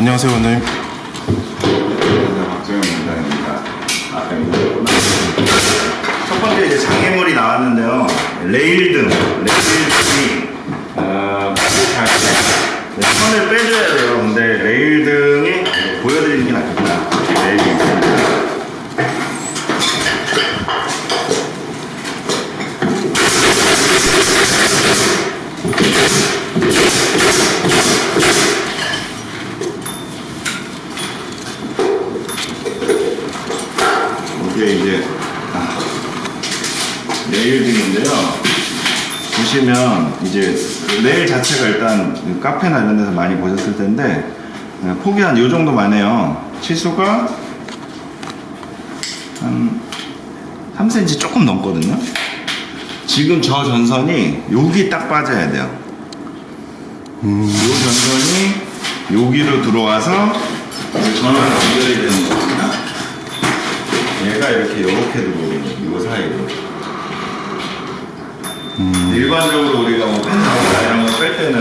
안녕하세요, 원장님. 박정현 원장입니다. 첫 번째 이제 장애물이 나왔는데요. 레일등이 선을 빼줘야 돼요. 근데 레일등이 보여드리는 게 낫겠다. 레일등. 이게 이제 레일등인데요. 보시면 이제 레일 자체가 일단 카페나 이런 데서 많이 보셨을 텐데 폭이 한 요 정도만 해요. 치수가 한 3cm 조금 넘거든요. 지금 저 전선이 여기 딱 빠져야 돼요. 요 전선이 여기로 들어와서 전원 연결이 되는 겁니다. 얘가 이렇게 들어오거든요. 이거 사이로. 일반적으로 우리가 뭐 펜하고 이런 거 뺄 때는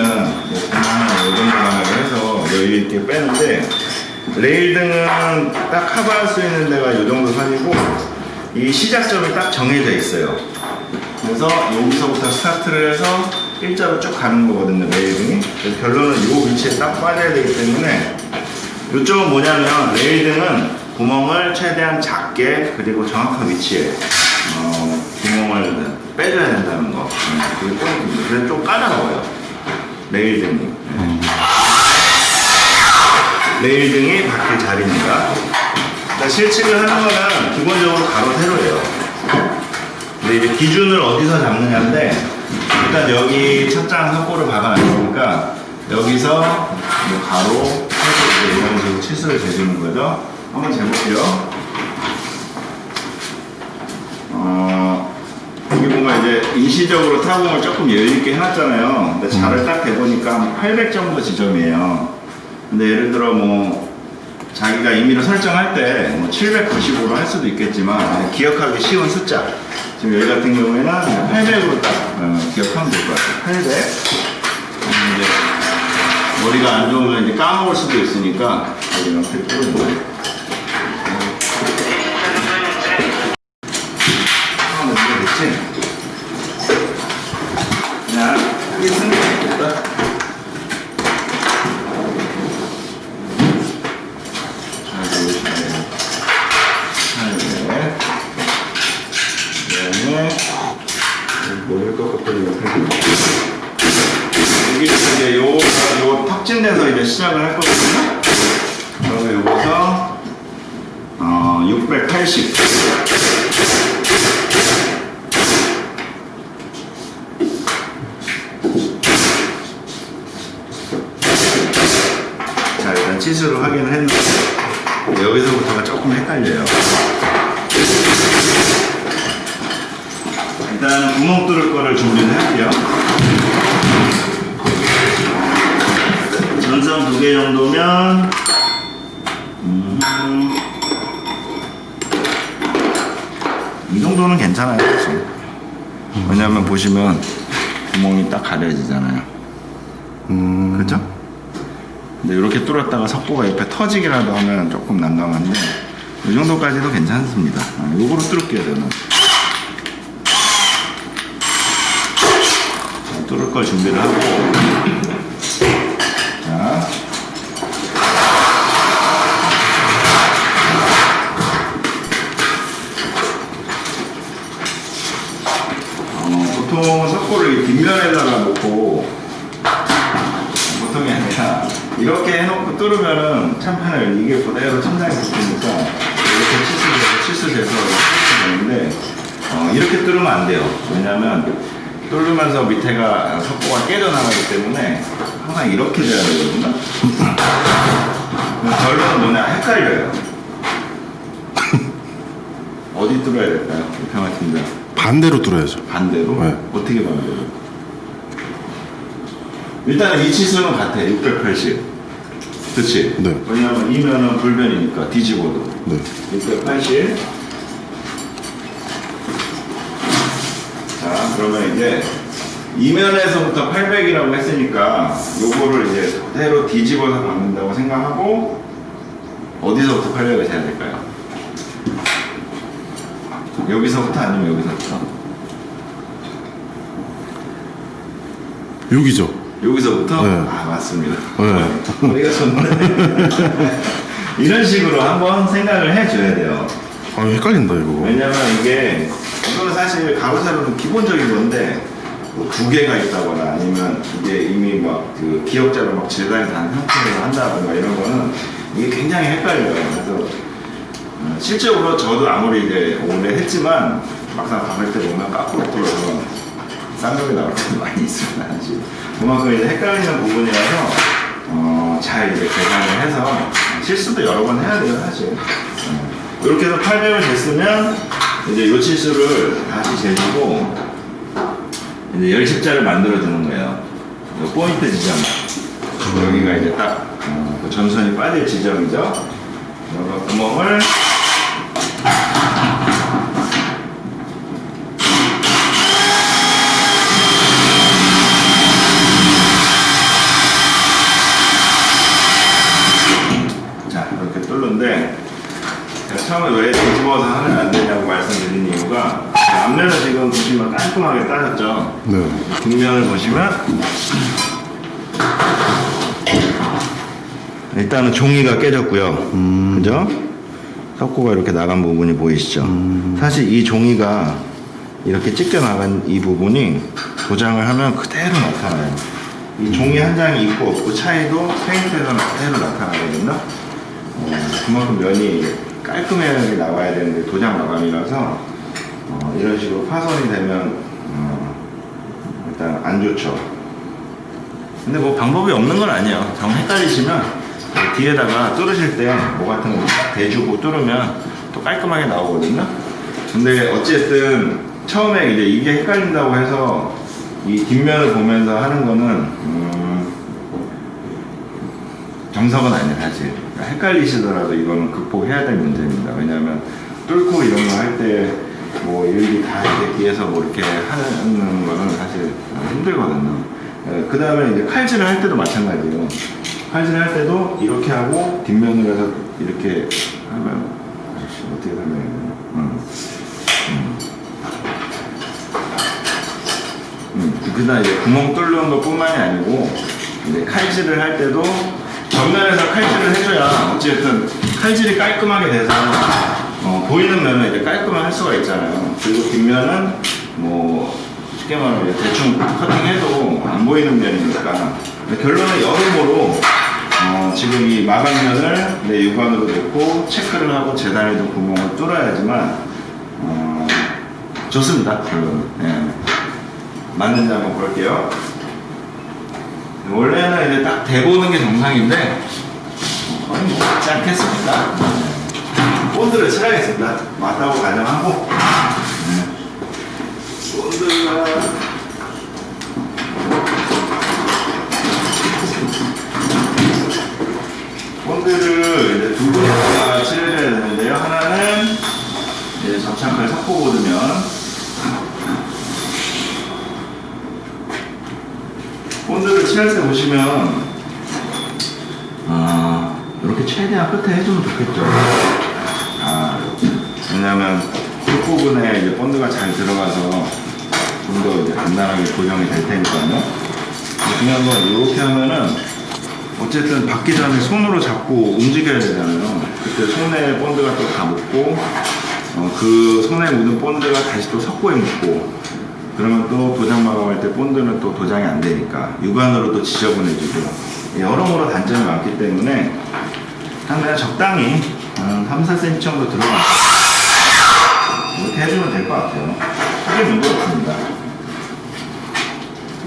뭐 그냥 요 정도만 해서 여유 있게 빼는데 레일등은 딱 커버할 수 있는 데가 요 정도 선이고 이 시작점이 딱 정해져 있어요. 그래서 여기서부터 스타트를 해서 일자로 쭉 가는 거거든요, 레일등이. 그래서 결론은 이 위치에 딱 빠져야 되기 때문에 이쪽은 뭐냐면 레일등은 구멍을 최대한 작게 그리고 정확한 위치에 구멍을 빼줘야 된다는 거. 그게 포인트입니다. 그래서 좀 까다로워요, 레일등이. 레일등이 바뀔 자리입니다. 일단 실측을 하는 거는 기본적으로 가로 세로예요. 근데 이제 기준을 어디서 잡느냐인데 일단 여기 첫장 석고를 박아놨으니까 여기서 뭐 가로, 세로 이런 식으로 치수를 재주는 거죠. 한번 재볼게요. 여기 보면 이제 일시적으로 타공을 조금 여유있게 해놨잖아요. 근데 자를 딱 대보니까 한 800 정도 지점이에요. 근데 예를 들어 뭐 자기가 임의로 설정할 때 뭐 795로 할 수도 있겠지만 기억하기 쉬운 숫자. 지금 여기 같은 경우에는 800으로 딱 기억하면 될 것 같아요. 800. 이제 머리가 안 좋으면 이제 까먹을 수도 있으니까 여기 이렇게 뚫어주는 거예요. 그냥 크게 쓰는 게 좋겠다. 잘 보시네요. 그다음에 뭐일 것 같거든요. 여기 이제 요 턱진에서 이제 시작을 할 거거든요. 그래서 여기서 680. 자, 일단 치수를 확인을 했는데 여기서부터가 조금 헷갈려요. 일단 구멍 뚫을 거를 준비를 할게요. 전선 2개 정도면 이 정도는 괜찮아요, 지금. 왜냐면 보시면 구멍이 딱 가려지잖아요. 그렇죠? 근데 이렇게 뚫었다가 석고가 옆에 터지기라도 하면 조금 난감한데 이 정도까지도 괜찮습니다. 요거로 뚫을게요, 저는. 자, 뚫을 걸 준비를 하고 자, 보통 석고를 뒷면에다가 놓고 보통이 아니라 이렇게 해놓고 뚫으면은 참판을 이게 그대로 천장에 붙으니까 이렇게 치수 재서 되는데 이렇게 뚫으면 안 돼요. 왜냐면 뚫으면서 밑에가 석고가 깨져나가기 때문에 항상 이렇게 돼야 되거든요. 결론은 뭐냐, 헷갈려요. 어디 뚫어야 될까요? 평화팀장. 반대로 뚫어야죠. 반대로? 네. 어떻게 반대로? 일단은 이 치수는 같아. 680. 그치? 네. 왜냐면 이면은 불변이니까 뒤집어도. 네. 680. 자, 그러면 이제 이면에서부터 800이라고 했으니까 요거를 이제 그대로 뒤집어서 박는다고 생각하고 어디서부터 800을 재야 될까요? 여기서부터 아니면 여기서부터? 여기죠. 여기서부터? 네. 아 맞습니다. 네. 우리가 좋네. 이런 식으로 한번 생각을 해줘야 돼요. 아, 헷갈린다 이거. 왜냐면 이거는 사실 가로세로는 기본적인 건데 뭐 두 개가 있다거나 아니면 이게 이미 막 그 기역자로 막 질감이 단 형태로 한다거나 이런 거는 이게 굉장히 헷갈려요. 그래서 실제로 저도 아무리 이제 오래 했지만 막상 박을 때 보면 까꾸로 뚫어서 쌍욕이 나올 때도 많이 있습니다. 사실 그만큼 이제 헷갈리는 부분이라서 잘 이제 계산을 해서 실수도 여러 번 해야 돼요, 사실. 이렇게 해서 800을 쟀으면 이제 요 치수를 다시 재주고 이제 열십자를 만들어 주는 거예요. 요 포인트 지점. 여기가 이제 딱 그 전선이 빠질 지점이죠. 여기 구멍을 자 이렇게 뚫는데 처음에 왜 뒤집어서 하면 안 되냐고 말씀드린 이유가 앞면을 지금 보시면 깔끔하게 따졌죠. 네. 뒷면을 보시면 일단은 종이가 깨졌고요. 그죠? 석고가 이렇게 나간 부분이 보이시죠? 사실 이 종이가 이렇게 찢겨 나간 이 부분이 도장을 하면 그대로 나타나요. 이 종이 한 장이 있고 없고 차이도 페인트에서 그대로 나타나거든요. 그만큼 면이 깔끔하게 나와야 되는데 도장 마감이라서 이런 식으로 파손이 되면 일단 안 좋죠. 근데 뭐 방법이 없는 건 아니에요. 정 헷갈리시면 뒤에다가 뚫으실 때 뭐 같은 거 딱 대주고 뚫으면 또 깔끔하게 나오거든요. 근데 어쨌든 처음에 이제 이게 헷갈린다고 해서 이 뒷면을 보면서 하는 거는 정석은 아니에요, 사실. 그러니까 헷갈리시더라도 이거는 극복해야 될 문제입니다. 왜냐하면 뚫고 이런 거 할 때 뭐 일일이 다 이렇게 뒤에서 뭐 이렇게 하는 거는 사실 힘들거든요. 그 다음에 이제 칼질을 할 때도 마찬가지예요. 칼질을 할 때도 이렇게 하고 뒷면으로 해서 이렇게 하면 어떻게 설명해야 되나? 그다음 이제 구멍 뚫는 것뿐만이 아니고 이제 칼질을 할 때도 정면에서 칼질을 해줘야 어쨌든 칼질이 깔끔하게 돼서 보이는 면은 이제 깔끔하게 할 수가 있잖아요. 그리고 뒷면은 뭐 쉽게 말하면 대충 커팅해도 안 보이는 면이니까 결론은 여러모로 지금 이 마감면을 내 육안으로 놓고 체크를 하고 재단에도 구멍을 뚫어야지만 좋습니다. 결론은. 네. 맞는지 한번 볼게요. 원래는 이제 딱 대보는 게 정상인데 거의 뭐 맞지 않겠습니까? 본드를 칠하겠습니다. 맞다고 가정하고 본드가 본드를 이제 두 군데다가 칠해야 되는데요. 하나는 이제 접착할 석고보드면 본드를 칠할 때 보시면 이렇게 최대한 끝에 해주면 좋겠죠. 왜냐면 끝부분에 이제 본드가 잘 들어가서 좀 더 이제 간단하게 고정이 될 테니까요. 중요한 건 이렇게 하면은 어쨌든 받기 전에 손으로 잡고 움직여야 되잖아요. 그때 손에 본드가 또 다 묻고 그 손에 묻은 본드가 다시 또 석고에 묻고 그러면 또 도장 마감할 때 본드는 또 도장이 안 되니까 육안으로도 지저분해지고 여러모로 단점이 많기 때문에 그냥 적당히 3, 4cm 정도 들어가서 이렇게 해주면 될 것 같아요. 크게 문제 없습니다.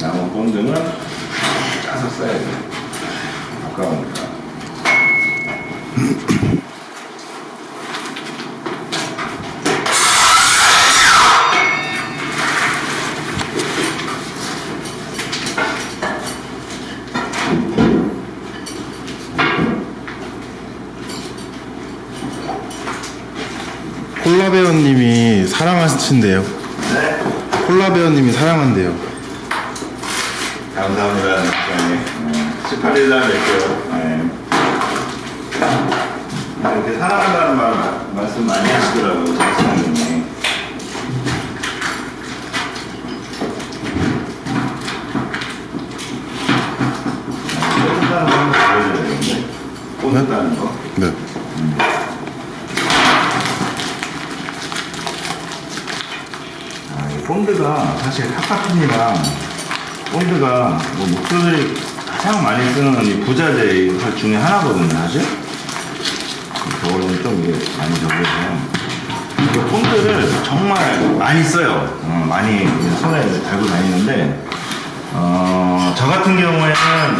남은 본드는 짜서 써야 돼요. 아까우니까. 콜라 배우님이 사랑하신대요. 네? 콜라 배우님이 사랑한대요. 감사합니다. 네. 18일 날 뵐게요. 네. 이렇게 사랑한다는 말씀 많이 하시더라고요, 작가님이. 꽂는다는 거 한번 보여줘야 되는데. 꽂는다는 거. 네. 이 본드가 사실 카카핀이랑 본드가 뭐 목소리 가장 많이 쓰는 이 부자재 중에 하나거든요, 사실. 겨울에는 좀 이게 많이 적어서 본드를 정말 많이 써요. 많이 손에 달고 다니는데 저 같은 경우에는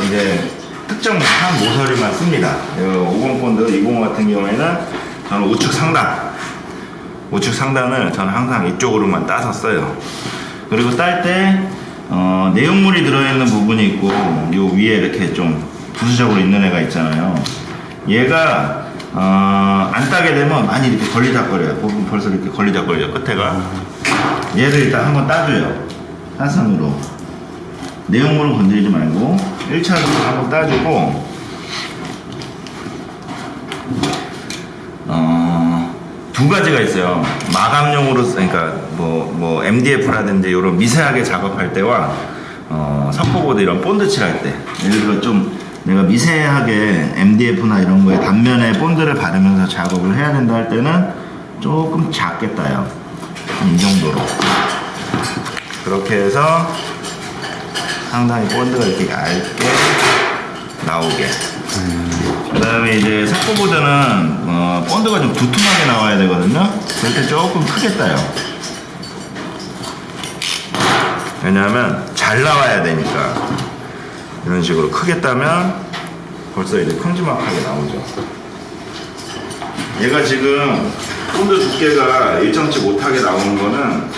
이제 특정 한 모서리만 씁니다. 50 본드 20 같은 경우에는 저는 우측 상단을 저는 항상 이쪽으로만 따서 써요. 그리고 딸 때 내용물이 들어있는 부분이 있고 요 위에 이렇게 좀 부수적으로 있는 애가 있잖아요. 얘가 안 따게 되면 많이 이렇게 걸리적거려요. 부분 벌써 이렇게 걸리적거려요, 끝에가. 얘를 일단 한번 따줘요. 따선으로. 내용물은 건드리지 말고 1차적으로 한번 따주고 두 가지가 있어요. 마감용으로, 그러니까 뭐 MDF라든지 이런 미세하게 작업할 때와 석고보드 이런 본드 칠할 때, 예를 들어 좀 내가 미세하게 MDF나 이런 거에 단면에 본드를 바르면서 작업을 해야 된다 할 때는 조금 작게 따요. 이 정도로. 그렇게 해서 상당히 본드가 이렇게 얇게 나오게. 그 다음에 이제 석고보드는 본드가 좀 두툼하게 나와야 되거든요. 그럴 때 조금 크게 따요. 왜냐하면 잘 나와야 되니까. 이런 식으로 크게 따면 벌써 이제 큼지막하게 나오죠. 얘가 지금 본드 두께가 일정치 못하게 나오는 거는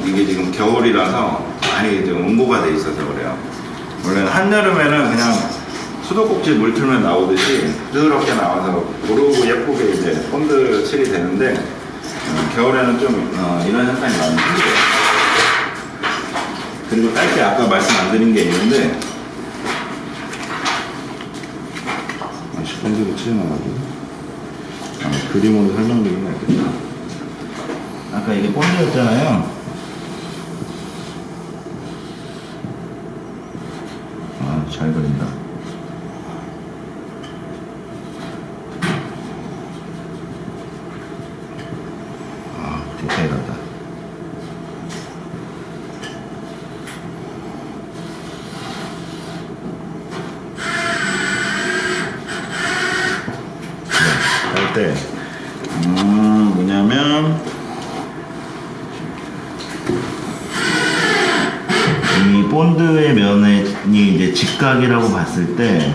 이게 지금 겨울이라서 많이 이제 응고가 돼 있어서 그래요. 원래는 한여름에는 그냥 수도꼭지 물 틀면 나오듯이 부드럽게 나와서 고르고 예쁘게 이제 본드 칠이 되는데 겨울에는 좀 이런 현상이 많이 생겨요. 그리고 짧게 아까 말씀 안 드린 게 있는데 본드를 칠해놔가지고 그림으로 설명드리면 알겠다. 아까 이게 본드였잖아요. 잘 그린다. 디테일하다. 할 때 뭐냐면 이 본드의 면이 이제 직각이라고 봤을 때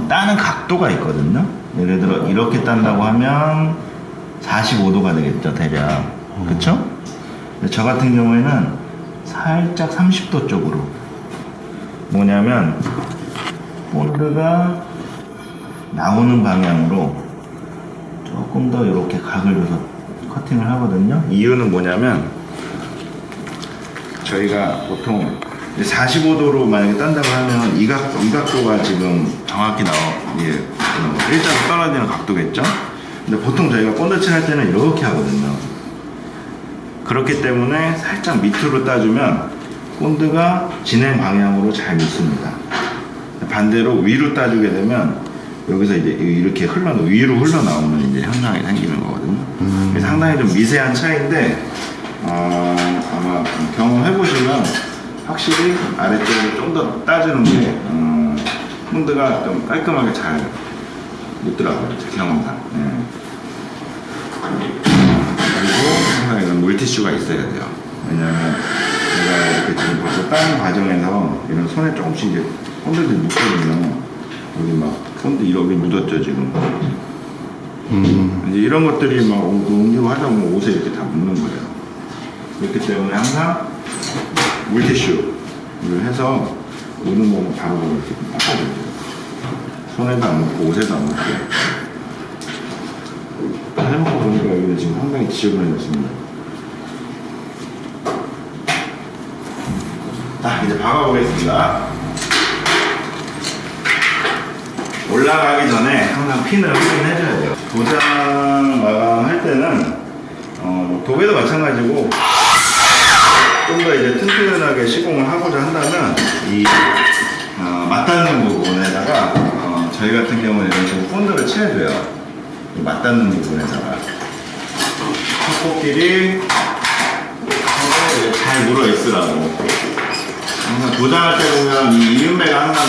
따는 각도가 있거든요. 예를 들어 이렇게 딴다고 하면 45도가 되겠죠, 대략. 그쵸? 근데 저 같은 경우에는 살짝 30도 쪽으로. 뭐냐면 본드가 나오는 방향으로 조금 더 이렇게 각을 줘서 커팅을 하거든요. 이유는 뭐냐면 저희가 보통 45도로 만약에 딴다고 하면 이 각도가 지금 정확히 일자로 떨어지는 각도겠죠? 근데 보통 저희가 본드칠 할 때는 이렇게 하거든요. 그렇기 때문에 살짝 밑으로 따주면 본드가 진행 방향으로 잘 묻습니다. 반대로 위로 따주게 되면 여기서 이제 이렇게 위로 흘러나오는 이제 현상이 생기는 거거든요. 상당히 좀 미세한 차이인데, 아마 경험해보시면 확실히 아래쪽으로 좀 더 따주는 게, 본드가 좀 깔끔하게 잘 묻더라고요, 제 경험상. 네. 그리고 항상 이런 물티슈가 있어야 돼요. 왜냐면 제가 이렇게 지금 벌써 따는 과정에서 이런 손에 조금씩 이제 본드들이 묻거든요. 여기 막 본드 이렇게 묻었죠 지금. 이제 이런 것들이 막 옮기고 하다 보면 옷에 이렇게 다 묻는 거예요. 그렇기 때문에 항상 물티슈를 해서 묻는 거는 바로 이렇게 닦아줘요. 손에도 안 묻고 옷에도 안 묻고. 해먹고 보니까 여기는 지금 상당히 지저분해졌습니다. 자, 이제 박아보겠습니다. 올라가기 전에 항상 핀을 확인해줘야 돼요. 도장 마감할 때는 도배도 마찬가지고 좀 더 이제 튼튼하게 시공을 하고자 한다면 이 맞닿는 부분에다가 저희 같은 경우는 이런 식으로 본드를 칠해줘요. 맞닿는 부분에다가 석고끼리 잘 물어 있으라고. 항상 도장할 때 보면 이 이음매가 항상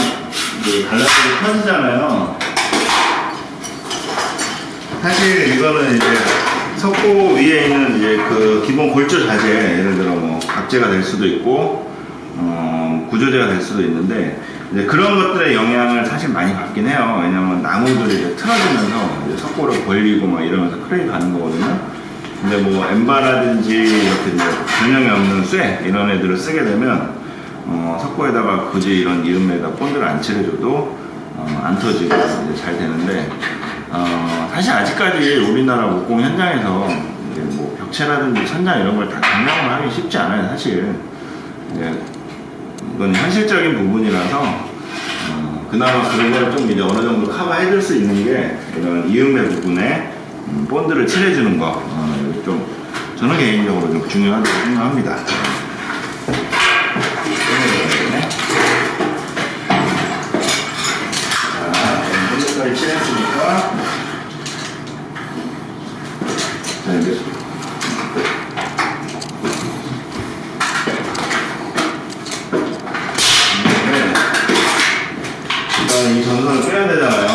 갈라지게 펴지잖아요. 사실 이거는 이제 석고 위에 있는 이제 그 기본 골조 자재, 예를 들어 뭐 각재가 될 수도 있고 구조재가 될 수도 있는데 이제 그런 것들의 영향을 사실 많이 받긴 해요. 왜냐면 나무들이 이제 틀어지면서 이제 석고를 벌리고 막 이러면서 크랙이 가는 거거든요. 근데 뭐 엠바라든지 이렇게 이제 균형이 없는 쇠 이런 애들을 쓰게 되면 석고에다가 굳이 이런 이음매에다 본드를 안 칠해줘도 안 터지고 이제 잘 되는데 사실 아직까지 우리나라 목공 현장에서 이제 뭐 벽체라든지 천장 이런 걸 다 장량을 하기 쉽지 않아요. 사실 이건 현실적인 부분이라서 그나마 그런 걸 좀 이제 어느 정도 커버해줄 수 있는 게 이런 이음매 부분에 본드를 칠해주는 거 좀 저는 개인적으로 좀 중요하다고 생각합니다. 본드까지 칠했으니까 자 이제 일단 이 전선을 빼야 되잖아요.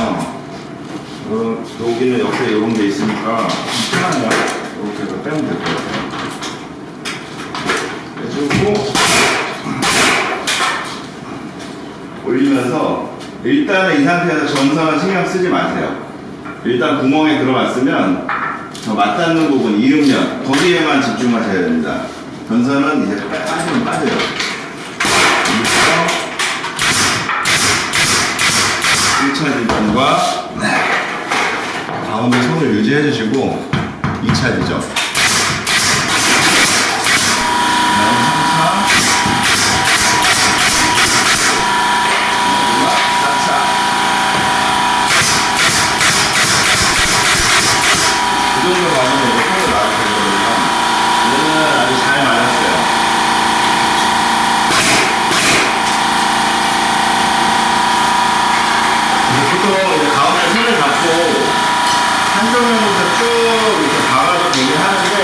여기는 옆에 이런 게 있으니까 편하네요. 이렇게 해서 빼면 될 것 같아요. 빼주고 올리면서 일단은 이 상태에서 전선은 신경 쓰지 마세요. 일단 구멍에 들어갔으면 저 맞닿는 부분 이음면 거기에만 집중하셔야 됩니다. 전선은 이제 빠지면 빠져요. 여기서 1차 지점과 가운데 손을 유지해 주시고 2차 지점 3차 그 정도 가면 이제 손을 나올 거거든요. 얘는 아주 잘 맞았어요. 보통 이제 가운데 손을 잡고 한쪽면부터 쭉 이렇게 박아도 되긴 하는데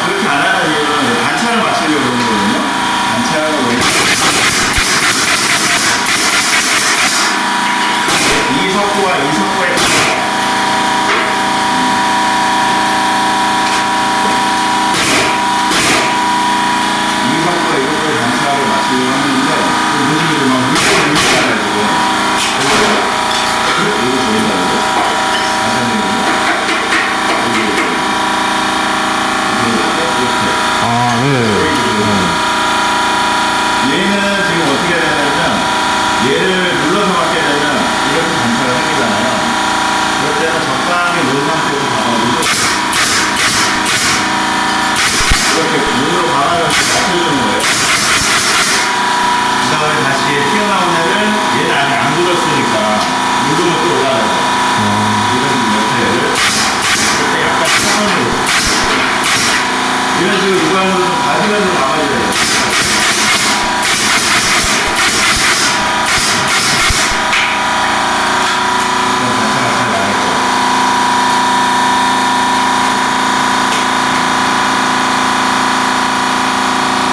그렇게 안 하는 이유는 단차를 맞추려고 그러는 거거든요. 단차를 이 석고와 이 석고의 단차를 맞추려고 하는데 그 모습이 막 물고가지고 이거 보인다고요? 얘는 지금 어떻게 해야 되냐면 얘를 눌러서 맞게 되면 이렇게 단차가 생기잖아요. 그럴 때는 적당히 놓은 상태에서 박아주고 이렇게 눈으로 박아서 맞춰주는 거예요. 그 다음에 다시 튀어나온 애를 얘는 아직 안 굳었으니까 누르면 또 올라가요. 이런 옆에를 이렇게 약간 천천히 이런 식으로 육안으로 좀 가지면서 나가야 돼요.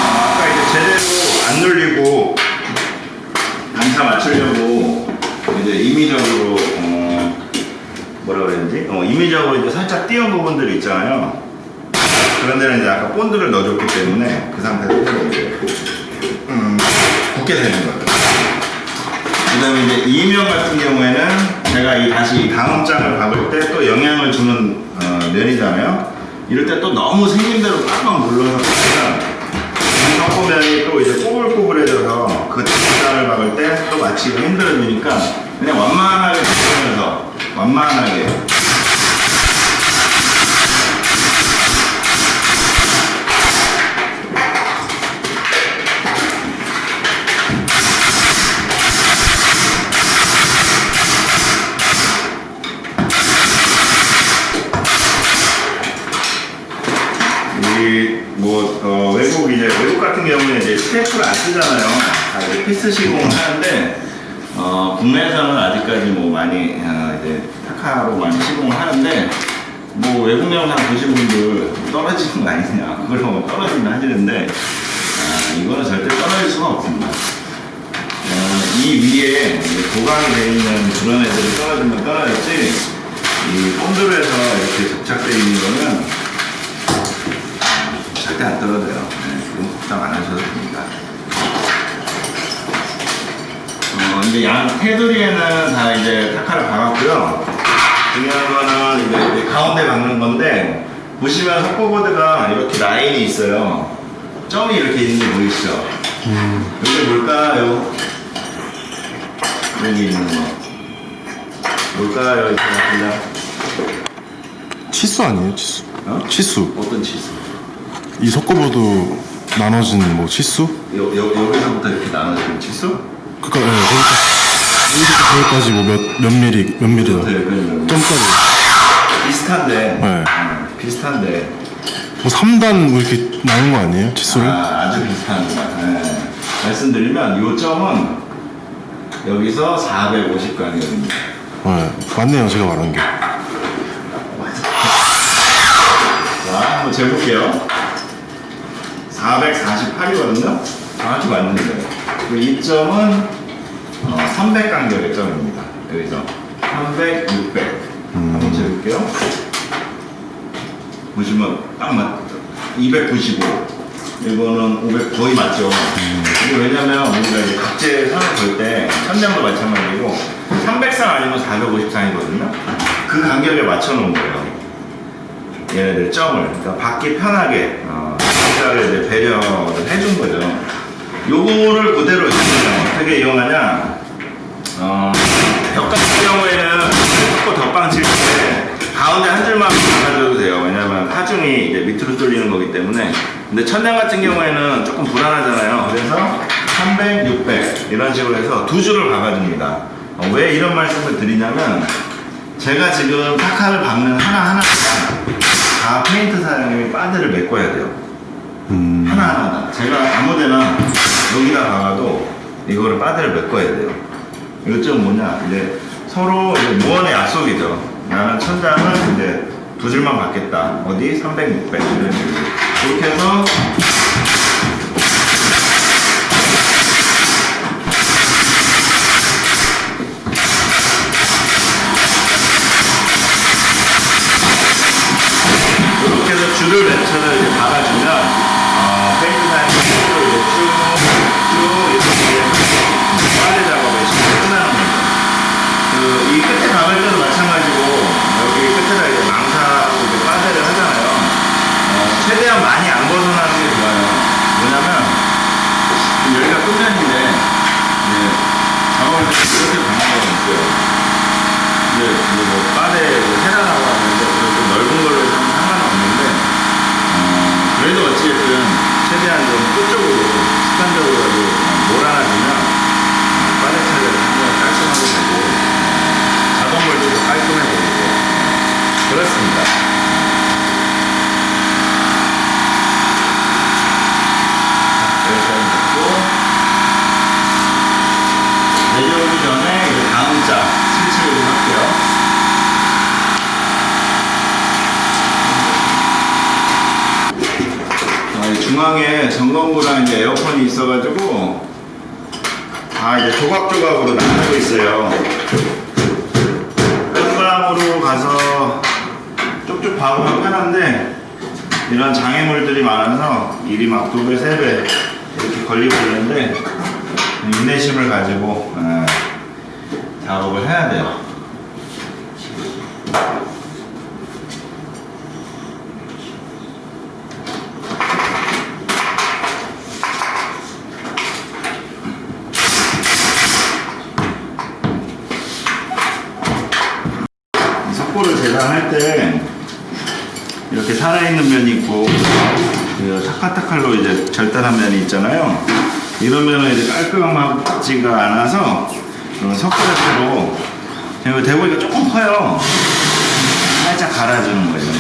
아까 이제 제대로 안 눌리고 단차 맞추려고 이제 임의적으로 뭐라 그랬는지 임의적으로 이제 살짝 띄운 부분들이 있잖아요. 그런 데는 이제 아까 본드를 넣어줬기 때문에 그 상태에서 이제 굳게 되는 거예요. 그 다음에 이제 이면 같은 경우에는 제가 다시 다음 장을 박을 때 또 영향을 주는 면이잖아요. 이럴 때 또 너무 생긴 대로 꽉꽉 눌러서 박으면 석고면이 또 이제 꼬불꼬불해져서 그 다음 장을 박을 때 또 맞히기가 힘들어지니까 그냥 완만하게 박으면서 완만하게 외국 외국 같은 경우는 이제 스테이프를 안 쓰잖아요. 다 이제 피스 시공을 하는데 국내에서는 아직까지 뭐 많이 이제 타카로 많이 시공을 하는데 뭐 외국 영상 보신 분들 떨어지는 거 아니냐 그러면 떨어진다 하시는데 이거는 절대 떨어질 수가 없습니다. 이 위에 보강이 되어 있는 그런 애들이 떨어지면 떨어졌지 이 본드에서 이렇게 접착되어 있는 거는 절대 안 떨어져요. 그럼 걱정 안 하셔도 됩니다. 이제 양 테두리에는 다 이제 타카를 박았고요. 중요한 거는 이제 가운데 박는 건데 보시면 석고보드가 이렇게 라인이 있어요. 점이 이렇게 있는 게 보이시죠? 이게 뭘까요? 여기 있는 거 뭘까요? 이렇게 같은데 치수 아니에요? 치수? 치수. 어떤 치수? 이 석고보드 나눠진 뭐 치수? 여기서부터 이렇게 나눠지는 치수? 그니까 거기까지 뭐 몇 미리다. 점까지. 비슷한데. 네. 비슷한데. 뭐 3단 뭐 이렇게 나눈 거 아니에요? 치수를? 아주 비슷합니다. 네. 말씀드리면 이 점은 여기서 450간이거든요. 네. 맞네요, 제가 말한 게. 자, 한번 재볼게요. 448이거든요. 정확히 맞는 거예요. 그리고 이 점은 300간격의 점입니다. 여기서 300, 600 한번 재볼게요. 보시면 딱 맞죠? 295 이거는 500 거의 맞죠? 이게 왜냐면 우리가 이제 각재 선을 볼 때 천장도 마찬가지고 300상 아니면 450상이거든요. 그 간격에 맞춰 놓은 거예요. 얘네들 점을 그러니까 받기 편하게 진짜를 이제 배려를 해준 거죠. 요거를 그대로 이용하면 어떻게 이용하냐? 벽 같은 경우에는 조금 덧방 칠 때 가운데 한 줄만 박아줘도 돼요. 왜냐면 하중이 이제 밑으로 뚫리는 거기 때문에. 근데 천장 같은 경우에는 조금 불안하잖아요. 그래서 300, 600 이런 식으로 해서 두 줄을 박아줍니다. 왜 이런 말씀을 드리냐면 제가 지금 타카를 박는 하나하나가 다 페인트 사장님이 바드를 메꿔야 돼요. 하나하나 제가 아무데나 여기다 박아도 이거를 바드를 메꿔야 돼요. 이거 좀 뭐냐 이제 서로 이제 무언의 약속이죠. 나는 천장을 이제 두 줄만 받겠다. 어디? 300, 600 이런 식으로 그렇게 해서 이렇게 해서 줄을 렌처를 이제 박아주면 페인트 사이즈로 이제 쭉 이렇게 빨래 작업을 시키고 끝나는 거죠. 이 끝에 박을 때도 마찬가지고 여기 끝에다 이제 망사하고 이제 빨래를 하잖아요. 최대한 많이 안 벗어나는 게 좋아요. 뭐냐면 여기가 끝면인데 작업을 이렇게 방법이 있어요. 이제 뭐 빨래 해라라고 하는데 그래도 넓은 걸로 해서 상관없는데 그래도 어찌됐든 최대한 좀 끝쪽으로 습관적으로라도 몰아놔주면 빨래 차례를 한번 깔끔하게 되고 자동물도 깔끔해 보이고 그렇습니다. 여기까지 됐고 내려오기 전에 이제 다음 자 스위치를 좀 할게요. 이 중앙에 전건부랑 이제 에어컨이 있어가지고 다 이제 조각조각으로 나누고 있어요. 깜방으로 가서 쪽쪽 박으면 편한데 이런 장애물들이 많아서 일이 막 2배, 3배 이렇게 걸리고 있는데 인내심을 가지고 작업을 해야 돼요. 석고를 재단할 때 이렇게 살아있는 면이 있고 타카타칼로 이제 절단한 면이 있잖아요. 이런 면은 이제 깔끔하지가 않아서 석고대로 제가 대보니까 조금 커요. 살짝 갈아주는 거예요.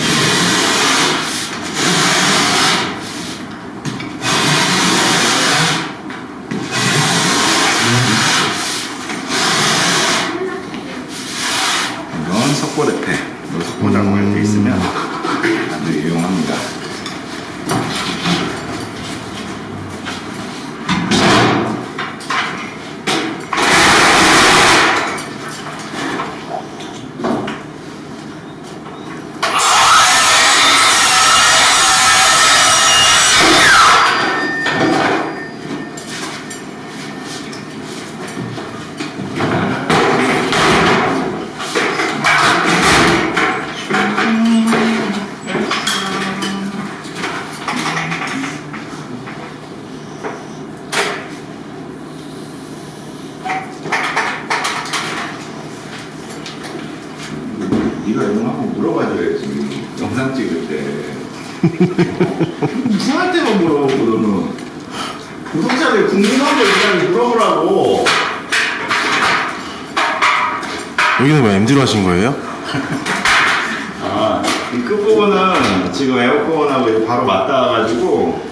이상할 때만 물어보고 너는 구독자들 궁금한 거 일단 물어보라고. 여기는 왜 MD로 하신 거예요? 아, 이 끝부분은 지금 에어컨하고 바로 맞닿아가지고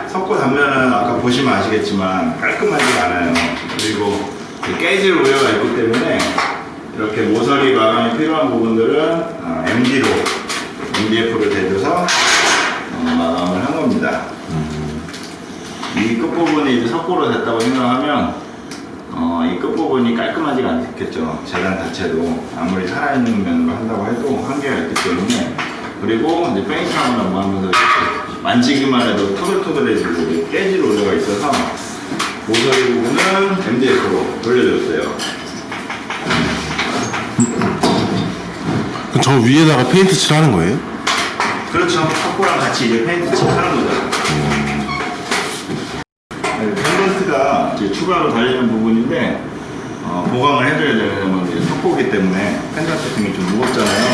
섞고 담면은 아까 보시면 아시겠지만 깔끔하지 않아요. 그리고 깨질 우려가 있기 때문에 이렇게 모서리 마감이 필요한 부분들은 MDF를 대줘서 마감을 한 겁니다. 이 끝부분이 이제 석고로 됐다고 생각하면 이 끝부분이 깔끔하지가 않겠죠. 재단 자체도 아무리 살아있는 면으로 한다고 해도 한계가 있기 때문에. 그리고 이제 페인트하고 하면서 이렇게 만지기만 해도 토글토글해지고 깨질 우려가 있어서 모서리 부분은 MDF로 돌려줬어요. 그럼 저 위에다가 페인트 칠하는 거예요? 그렇죠. 석고랑 같이 이제 페인트 칠하는 거죠. 펜던트가 이제 추가로 달리는 부분인데 보강을 해줘야 되는 이제 석고기 때문에 펜던트 등이 좀 무겁잖아요.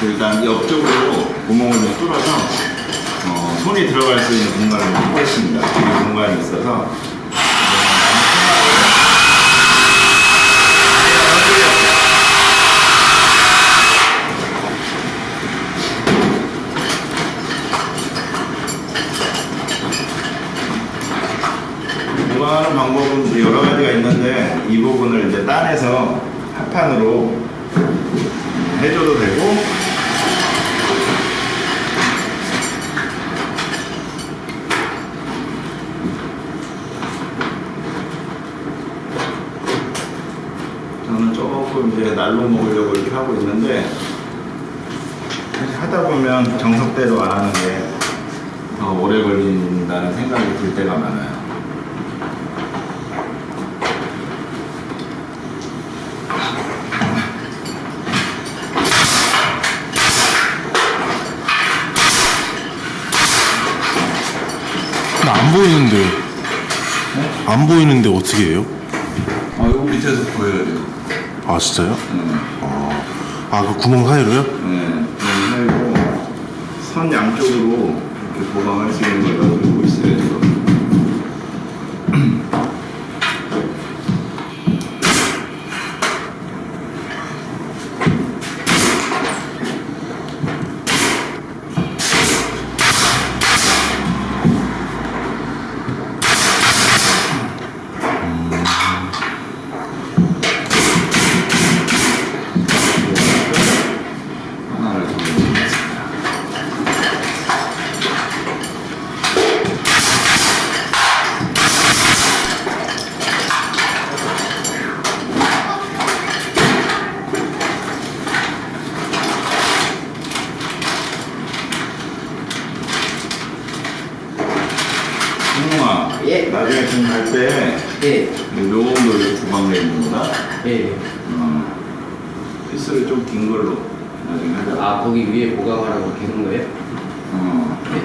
일단 옆쪽으로 구멍을 좀 뚫어서 손이 들어갈 수 있는 공간을 좀 확보했습니다. 이 공간이 있어서 보강하는 방법은 여러 가지가 있는데 이 부분을 이제 따내서 합판으로 해줘도 되고 저는 조금 이제 날로 먹으려고 이렇게 하고 있는데 사실 하다 보면 정석대로 안 하는 게 더 오래 걸린다는 생각이 들 때가 많아요. 안 보이는데. 안 보이는데 어떻게 해요? 여기 밑에서 보여야 돼요. 아, 진짜요? 그 구멍 사이로요? 네, 그리고 선 양쪽으로 이렇게 보강할 수 있는 걸 넣어주고 있어요, 지금. 하나를 더 넣어주겠습니다. 형아, 예. 나중에 지금 갈 때, 예. 요거로 이렇게 구강되어 있는 거다. 예. 피스를 좀 긴 걸로 나중에 하자. 아, 거기 위에 보강하라고 계는 거예요? 예.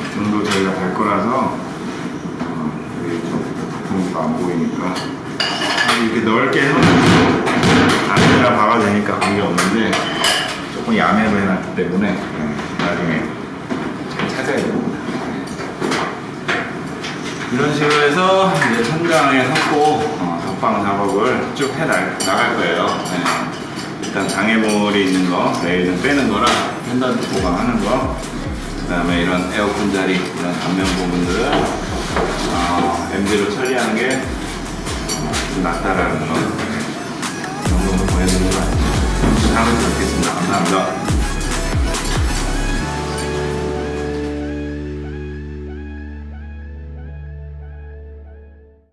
이 정도 저희가 갈 거라서, 여기 좀 부품도 안 보이니까. 이렇게 넓게 해놓으면 안에다 박아도 되니까 관계 없는데, 조금 야매로 해놨기 때문에, 나중에 잘 찾아야 됩니다. 이런 식으로 해서 이제 천장에 섞고 덧방 작업을 쭉 해 나갈 거예요. 네. 일단 장애물이 있는 거, 레일은 빼는 거랑 펜던트 보강하는 거, 그 다음에 이런 에어컨 자리, 이런 단면 부분들은 MD로 처리하는 게 좀 낫다라는 거, 이 정도는 보여드리는 거 아니죠. 다음에 뵙겠습니다. 감사합니다.